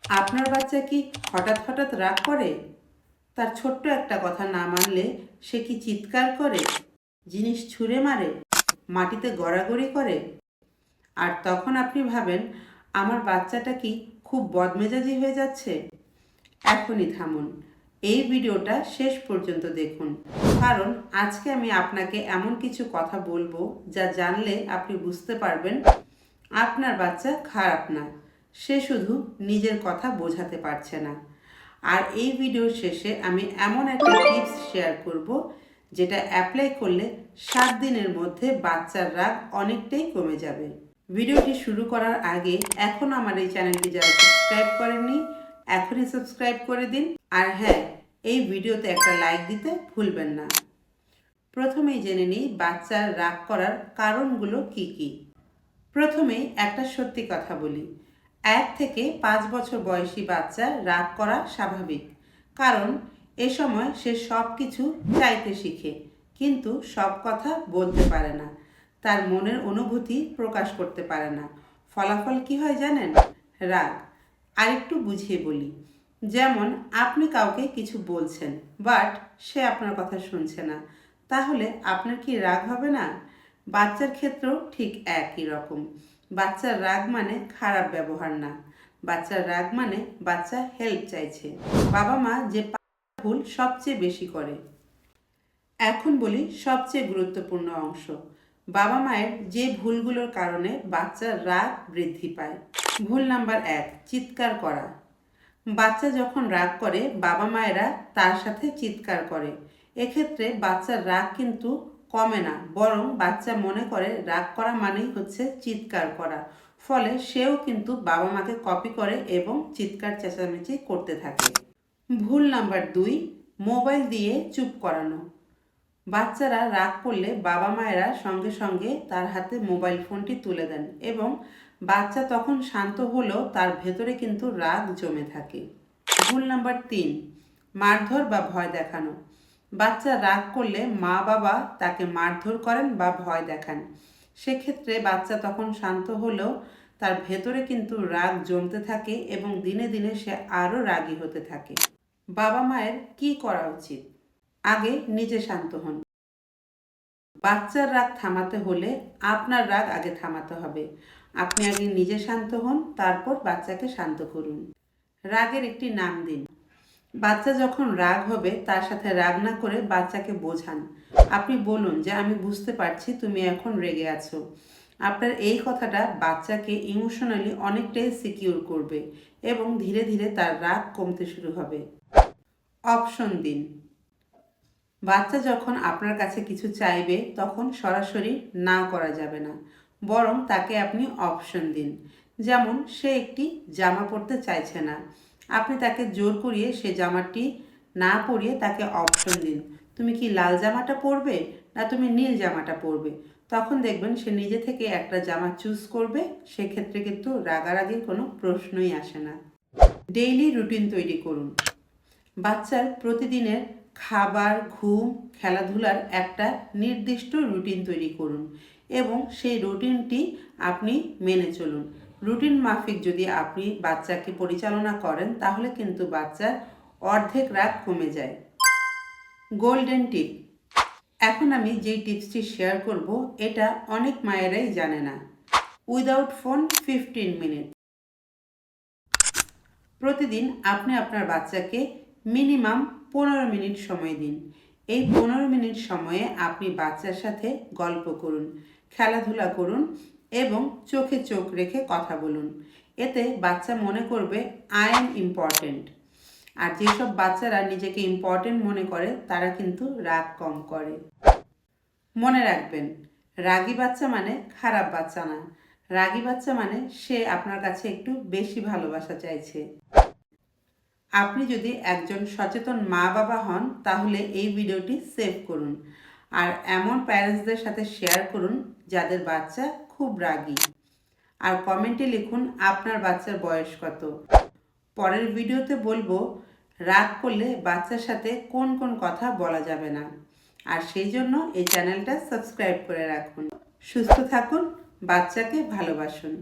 আপনার বাচ্চা কি হঠাৎ হঠাৎ রাগ করে? তার ছোট্ট একটা কথা না মানলে সে কি চিৎকার করে, জিনিস ছুঁড়ে মারে, মাটিতে গড়াগড়ি করে? আর তখন আপনি ভাবেন, আমার বাচ্চাটা কি খুব বদমেজাজি হয়ে যাচ্ছে? এখনই থামুন, এই ভিডিওটা শেষ পর্যন্ত দেখুন, কারণ আজকে আমি আপনাকে এমন কিছু কথা বলবো যা জানলে আপনি বুঝতে পারবেন আপনার বাচ্চা খারাপ না, সে শুধু নিজের কথা বোঝাতে পারছে না। আর এই ভিডিওর শেষে আমি এমন একটা টিপস শেয়ার করব যেটা অ্যাপ্লাই করলে 7 দিনের মধ্যে বাচ্চার রাগ অনেকটাই কমে যাবে। ভিডিওটি শুরু করার আগে এখন আমার এই চ্যানেলটি যারা সাবস্ক্রাইব করেননি এখনই সাবস্ক্রাইব করে দিন। আর হ্যাঁ, এই ভিডিওতে একটা লাইক দিতে ভুলবেন না। প্রথমেই জেনে নিই বাচ্চার রাগ করার কারণগুলো কি কি। প্রথমেই একটা সত্যি কথা বলি, 1 থেকে 5 বছর বয়সী বাচ্চা রাগ করা স্বাভাবিক, কারণ এ সময় সে সব কিছু চাইতে শিখে, কিন্তু সব কথা বলতে পারে না, তার মনের অনুভূতি প্রকাশ করতে পারে না। ফলাফল কি হয় জানেন? রাগ। আরেকটু বুঝিয়ে বলি, যেমন আপনি কাউকে কিছু বলছেন, বাট সে আপনার কথা শুনছে না, তাহলে আপনার কি রাগ হবে না? বাচ্চার ক্ষেত্রেও ঠিক একই রকম। বাচ্চার রাগ মানে খারাপ ব্যবহার না, বাচ্চার রাগ মানে বাচ্চা হেল্প চাইছে। বাবা মা যে ভুল সবচেয়ে বেশি করে, এখন বলি সবচেয়ে গুরুত্বপূর্ণ অংশ, বাবা মায়ের যে ভুলগুলোর কারণে বাচ্চার রাগ বৃদ্ধি পায়। ভুল নাম্বার 1, চিৎকার করা। বাচ্চা যখন রাগ করে বাবা মায়েরা তার সাথে চিৎকার করে, এক্ষেত্রে বাচ্চার রাগ কিন্তু কমে না, বরং বাচ্চা মনে করে রাগ করা মানেই হচ্ছে চিৎকার করা, ফলে সেও কিন্তু বাবা মাকে কপি করে এবং চিৎকার চেঁচামেচি করতে থাকে। ভুল নাম্বার 2, মোবাইল দিয়ে চুপ করানো। বাচ্চারা রাগ করলে বাবা মায়েরা সঙ্গে সঙ্গে তার হাতে মোবাইল ফোনটি তুলে দেন এবং বাচ্চা তখন শান্ত হলেও তার ভেতরে কিন্তু রাগ জমে থাকে। ভুল নাম্বার 3, মারধর বা ভয় দেখানো। বাচ্চা রাগ করলে মা বাবা তাকে মারধর করেন বা ভয় দেখান, সেক্ষেত্রে বাচ্চা তখন শান্ত হলেও তার ভেতরে কিন্তু রাগ জমতে থাকে এবং দিনে দিনে সে আরও রাগী হতে থাকে। বাবা মায়ের কি করা উচিত? আগে নিজে শান্ত হন। বাচ্চার রাগ থামাতে হলে আপনার রাগ আগে থামাতে হবে। আপনি আগে নিজে শান্ত হন, তারপর বাচ্চাকে শান্ত করুন। রাগের একটি নাম দিন। বাচ্চা যখন রাগ হবে তার সাথে রাগ না করে বাচ্চাকে বোঝান। আপনি বলুন যে আমি বুঝতে পারছি তুমি এখন রেগে আছো। আপনার এই কথাটা বাচ্চাকে ইমোশনালি অনেকটাই সিকিউর করবে এবং ধীরে ধীরে তার রাগ কমতে শুরু হবে। অপশন দিন। বাচ্চা যখন আপনার কাছে কিছু চাইবে তখন সরাসরি না করা যাবে না, বরং তাকে আপনি অপশন দিন। যেমন সে একটি জামা পরতে চাইছে না, আপনি তাকে জোর করিয়ে সে জামাটি না পরিয়ে তাকে অপশন দিন, তুমি কি লাল জামাটা পরবে না তুমি নীল জামাটা পরবে। তখন দেখবেন সে নিজে থেকে একটা জামা চুজ করবে, সেক্ষেত্রে কিন্তু রাগারাগির কোনো প্রশ্নই আসে না। ডেইলি রুটিন তৈরি করুন। বাচ্চার প্রতিদিনের খাবার, ঘুম, খেলাধুলার একটা নির্দিষ্ট রুটিন তৈরি করুন এবং সেই রুটিনটি আপনি মেনে চলুন। রুটিন মাফিক যদি আপনি বাচ্চাকে পরিচালনা করেন তাহলে কিন্তু বাচ্চার অর্ধেক রাগ কমে যায়। গোল্ডেন টিপ। এখন আমি যেই টিপসটি শেয়ার করব এটা অনেক মায়েরাই জানে না। Without phone 15 minute. প্রতিদিন আপনি আপনার বাচ্চাকে মিনিমাম 15 মিনিট সময় দিন। এই 15 মিনিট সময়ে আপনি বাচ্চার সাথে গল্প করুন, খেলাধুলা করুন এবং চোখে চোখ রেখে কথা বলুন। এতে বাচ্চা মনে করবে আই এম ইম্পর্ট্যান্ট। আর যেসব বাচ্চারা নিজেকে ইম্পর্ট্যান্ট মনে করে তারা কিন্তু রাগ কম করে। মনে রাখবেন, রাগী বাচ্চা মানে খারাপ বাচ্চা না, রাগী বাচ্চা মানে সে আপনার কাছে একটু বেশি ভালোবাসা চাইছে। আপনি যদি একজন সচেতন মা বাবা হন তাহলে এই ভিডিওটি সেভ করুন আর এমন প্যারেন্টসদের সাথে শেয়ার করুন যাদের বাচ্চা খুব রাগী। আর কমেন্টে লিখুন আপনার বাচ্চার বয়স কত। পরের ভিডিওতে বলবো রাগ করলে বাচ্চার সাথে কোন কোন কথা বলা যাবে না। আর সেই জন্য এই চ্যানেলটা সাবস্ক্রাইব করে রাখুন। সুস্থ থাকুন, বাচ্চাকে ভালোবাসুন।